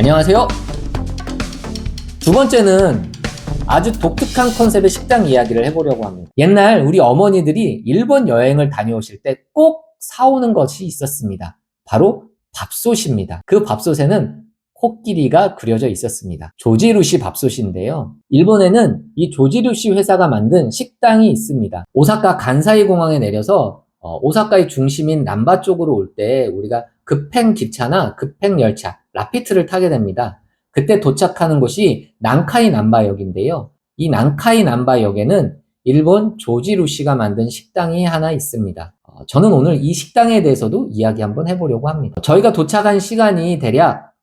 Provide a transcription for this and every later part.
안녕하세요. 두 번째는 아주 독특한 컨셉의 식당 이야기를 해보려고 합니다. 옛날 우리 어머니들이 일본 여행을 다녀오실 때 꼭 사오는 것이 있었습니다. 바로 밥솥입니다. 그 밥솥에는 코끼리가 그려져 있었습니다. 조지루시 밥솥인데요. 일본에는 이 조지루시 회사가 만든 식당이 있습니다. 오사카 간사이 공항에 내려서 오사카의 중심인 남바 쪽으로 올 때 우리가 급행 기차나 급행 열차, 라피트를 타게 됩니다. 그때 도착하는 곳이 난카이 남바역인데요. 이 난카이 남바역에는 일본 조지루시가 만든 식당이 하나 있습니다. 저는 오늘 이 식당에 대해서도 이야기 한번 해보려고 합니다. 저희가 도착한 시간이 대략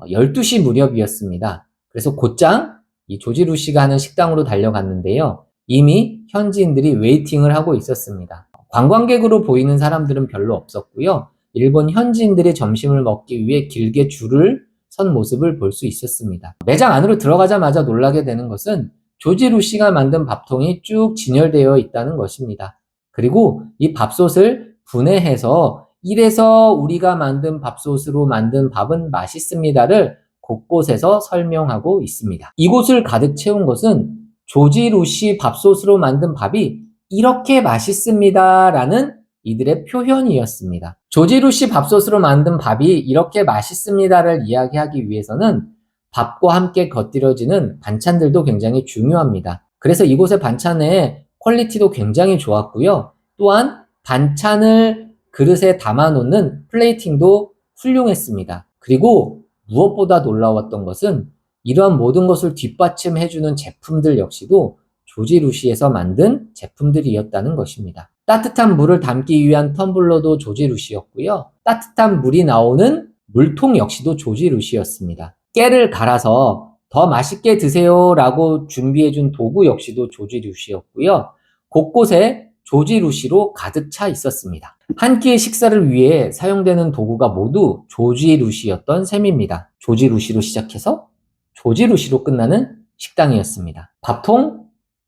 12시 무렵이었습니다. 그래서 곧장 이 조지루시가 하는 식당으로 달려갔는데요. 이미 현지인들이 웨이팅을 하고 있었습니다. 관광객으로 보이는 사람들은 별로 없었고요. 일본 현지인들이 점심을 먹기 위해 길게 줄을 선 모습을 볼 수 있었습니다. 매장 안으로 들어가자마자 놀라게 되는 것은 조지루시가 만든 밥통이 쭉 진열되어 있다는 것입니다. 그리고 이 밥솥을 분해해서 이래서 우리가 만든 밥솥으로 만든 밥은 맛있습니다를 곳곳에서 설명하고 있습니다. 이곳을 가득 채운 것은 조지루시 밥솥으로 만든 밥이 이렇게 맛있습니다 라는 이들의 표현이었습니다. 조지루시 밥솥으로 만든 밥이 이렇게 맛있습니다를 이야기하기 위해서는 밥과 함께 곁들여지는 반찬들도 굉장히 중요합니다. 그래서 이곳의 반찬의 퀄리티도 굉장히 좋았고요. 또한 반찬을 그릇에 담아놓는 플레이팅도 훌륭했습니다. 그리고 무엇보다 놀라웠던 것은 이러한 모든 것을 뒷받침해주는 제품들 역시도 조지루시에서 만든 제품들이었다는 것입니다. 따뜻한 물을 담기 위한 텀블러도 조지루시였고요. 따뜻한 물이 나오는 물통 역시도 조지루시였습니다. 깨를 갈아서 더 맛있게 드세요 라고 준비해준 도구 역시도 조지루시였고요. 곳곳에 조지루시로 가득 차 있었습니다. 한 끼의 식사를 위해 사용되는 도구가 모두 조지루시였던 셈입니다. 조지루시로 시작해서 조지루시로 끝나는 식당이었습니다. 밥통,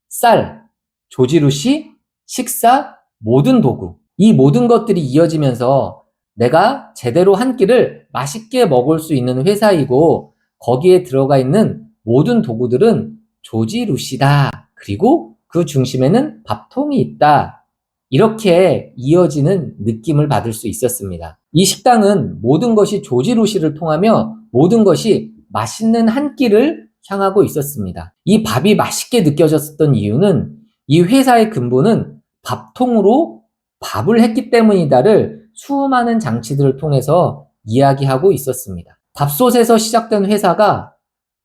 쌀, 조지루시, 식사, 모든 도구. 이 모든 것들이 이어지면서 내가 제대로 한 끼를 맛있게 먹을 수 있는 회사이고 거기에 들어가 있는 모든 도구들은 조지루시다. 그리고 그 중심에는 밥통이 있다. 이렇게 이어지는 느낌을 받을 수 있었습니다. 이 식당은 모든 것이 조지루시를 통하며 모든 것이 맛있는 한 끼를 향하고 있었습니다. 이 밥이 맛있게 느껴졌던 이유는 이 회사의 근본은 밥통으로 밥을 했기 때문이다를 수많은 장치들을 통해서 이야기하고 있었습니다. 밥솥에서 시작된 회사가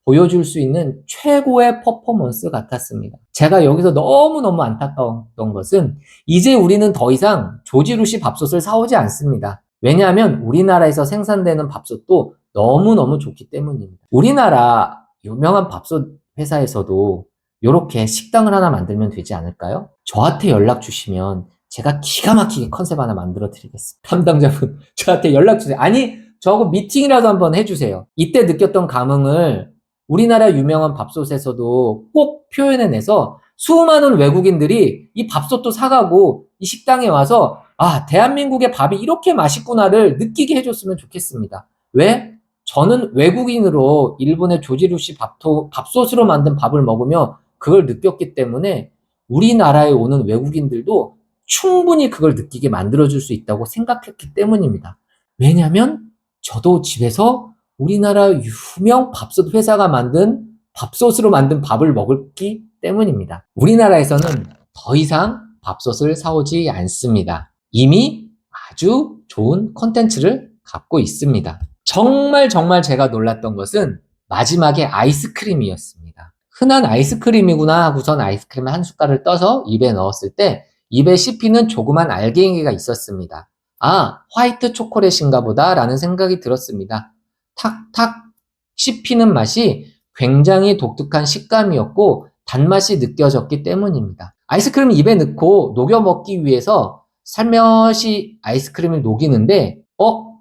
보여줄 수 있는 최고의 퍼포먼스 같았습니다. 제가 여기서 너무너무 안타까웠던 것은 이제 우리는 더 이상 조지루시 밥솥을 사오지 않습니다. 왜냐하면 우리나라에서 생산되는 밥솥도 너무너무 좋기 때문입니다. 우리나라 유명한 밥솥 회사에서도 이렇게 식당을 하나 만들면 되지 않을까요? 저한테 연락 주시면 제가 기가 막히게 컨셉 하나 만들어 드리겠습니다. 담당자분 저한테 연락 주세요. 아니 저하고 미팅이라도 한번 해주세요. 이때 느꼈던 감흥을 우리나라 유명한 밥솥에서도 꼭 표현해내서 수많은 외국인들이 이 밥솥도 사가고 이 식당에 와서 아 대한민국의 밥이 이렇게 맛있구나를 느끼게 해줬으면 좋겠습니다. 왜? 저는 외국인으로 일본의 조지루시 밥솥으로 만든 밥을 먹으며 그걸 느꼈기 때문에 우리나라에 오는 외국인들도 충분히 그걸 느끼게 만들어줄 수 있다고 생각했기 때문입니다. 왜냐하면 저도 집에서 우리나라 유명 밥솥 회사가 만든 밥솥으로 만든 밥을 먹었기 때문입니다. 우리나라에서는 더 이상 밥솥을 사오지 않습니다. 이미 아주 좋은 콘텐츠를 갖고 있습니다. 정말 제가 놀랐던 것은 마지막에 아이스크림이었습니다. 흔한 아이스크림이구나 하고선 아이스크림을 한 숟갈을 떠서 입에 넣었을 때 입에 씹히는 조그만 알갱이가 있었습니다. 아, 화이트 초콜릿인가 보다 라는 생각이 들었습니다. 탁탁 씹히는 맛이 굉장히 독특한 식감이었고 단맛이 느껴졌기 때문입니다. 아이스크림을 입에 넣고 녹여 먹기 위해서 살며시 아이스크림을 녹이는데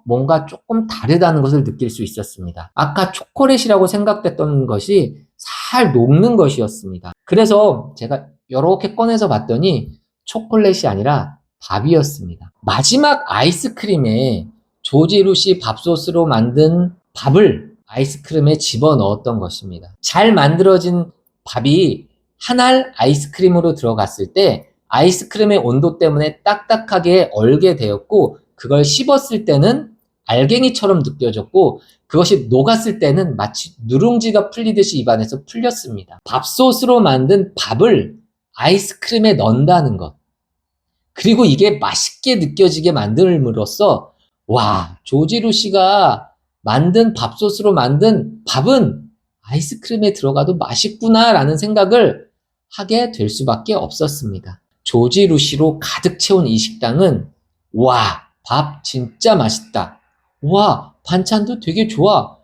뭔가 조금 다르다는 것을 느낄 수 있었습니다. 아까 초콜릿이라고 생각됐던 것이 살 녹는 것이었습니다. 그래서 제가 이렇게 꺼내서 봤더니 초콜릿이 아니라 밥이었습니다. 마지막 아이스크림에 조지루시 밥솥으로 만든 밥을 아이스크림에 집어넣었던 것입니다. 잘 만들어진 밥이 한 알 아이스크림으로 들어갔을 때 아이스크림의 온도 때문에 딱딱하게 얼게 되었고, 그걸 씹었을 때는 알갱이처럼 느껴졌고, 그것이 녹았을 때는 마치 누룽지가 풀리듯이 입안에서 풀렸습니다. 밥솥으로 만든 밥을 아이스크림에 넣는다는 것. 그리고 이게 맛있게 느껴지게 만듦으로써, 와, 조지루 씨가 만든 밥솥으로 만든 밥은 아이스크림에 들어가도 맛있구나라는 생각을 하게 될 수밖에 없었습니다. 조지루 씨로 가득 채운 이 식당은, 와, 밥 진짜 맛있다. 와, 반찬도 되게 좋아.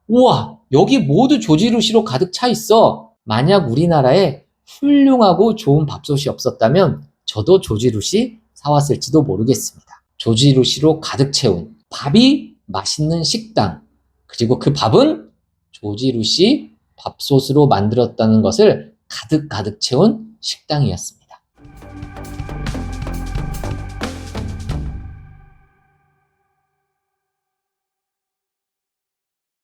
우와, 여기 모두 조지루 씨로 가득 차 있어. 만약 우리나라에 훌륭하고 좋은 밥솥이 없었다면 저도 조지루 씨 사왔을지도 모르겠습니다. 조지루 씨로 가득 채운 밥이 맛있는 식당, 그리고 그 밥은 조지루 씨 밥솥으로 만들었다는 것을 가득 채운 식당이었습니다.